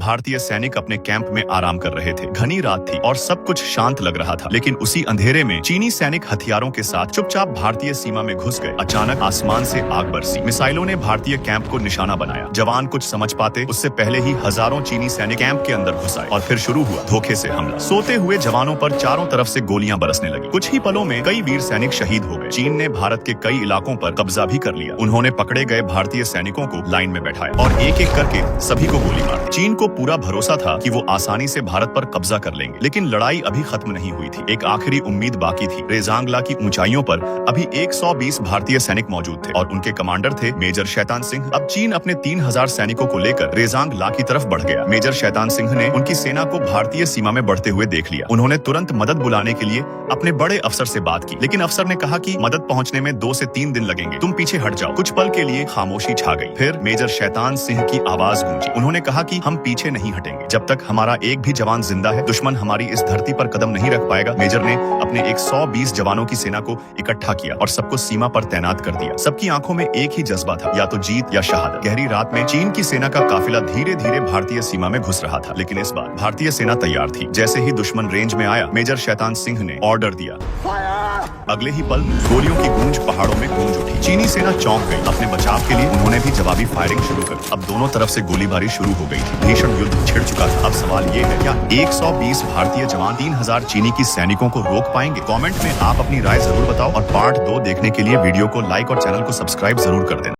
भारतीय सैनिक अपने कैंप में आराम कर रहे थे। घनी रात थी और सब कुछ शांत लग रहा था, लेकिन उसी अंधेरे में चीनी सैनिक हथियारों के साथ चुपचाप भारतीय सीमा में घुस गए। अचानक आसमान से आग बरसी। मिसाइलों ने भारतीय कैंप को निशाना बनाया। जवान कुछ समझ पाते उससे पहले ही हजारों चीनी सैनिक कैंप के अंदर घुस आए और फिर शुरू हुआ धोखे से हमला। सोते हुए जवानों पर चारों तरफ से गोलियां बरसने लगी। कुछ ही पलों में कई वीर सैनिक शहीद हो गए। चीन ने भारत के कई इलाकों पर कब्जा भी कर लिया। उन्होंने पकड़े गए भारतीय सैनिकों को लाइन में बैठाया और एक एक करके सभी को गोली मारी। चीन को पूरा भरोसा था कि वो आसानी से भारत पर कब्जा कर लेंगे, लेकिन लड़ाई अभी खत्म नहीं हुई थी। एक आखिरी उम्मीद बाकी थी। रेजांगला की ऊंचाइयों पर अभी 120 भारतीय सैनिक मौजूद थे और उनके कमांडर थे मेजर शैतान सिंह। अब चीन अपने 3000 सैनिकों को लेकर रेजांगला की तरफ बढ़ गया। मेजर शैतान सिंह ने उनकी सेना को भारतीय सीमा में बढ़ते हुए देख लिया। उन्होंने तुरंत मदद बुलाने के लिए अपने बड़े अफसर से बात की, लेकिन अफसर ने कहा कि मदद पहुंचने में 2 से 3 दिन लगेंगे, तुम पीछे हट जाओ। कुछ पल के लिए खामोशी छा गई। फिर मेजर शैतान सिंह की आवाज गूंजी। उन्होंने कहा कि हम पीछे नहीं हटेंगे जब तक हमारा एक भी जवान जिंदा है। दुश्मन हमारी इस धरती पर कदम नहीं रख पाएगा। मेजर ने अपने 120 जवानों की सेना को इकट्ठा किया और सबको सीमा पर तैनात कर दिया। सबकी आंखों में एक ही जज्बा था, या तो जीत या शहादत। गहरी रात में चीन की सेना का काफिला धीरे धीरे भारतीय सीमा में घुस रहा था, लेकिन इस बार भारतीय सेना तैयार थी। जैसे ही दुश्मन रेंज में आया, मेजर शैतान सिंह ने ऑर्डर दिया। अगले ही पल गोलियों की गूंज पहाड़ों में गूंज उठी। चीनी सेना चौंक गई। अपने बचाव के लिए उन्होंने भी जवाबी फायरिंग शुरू कर दी। अब दोनों तरफ से गोलीबारी शुरू हो गई थी। भीषण युद्ध छिड़ चुका था। अब सवाल ये है, क्या 120 भारतीय जवान 3000 चीनी की सैनिकों को रोक पाएंगे? कमेंट में आप अपनी राय जरूर बताओ और पार्ट 2 देखने के लिए वीडियो को लाइक और चैनल को सब्सक्राइब जरूर कर देना।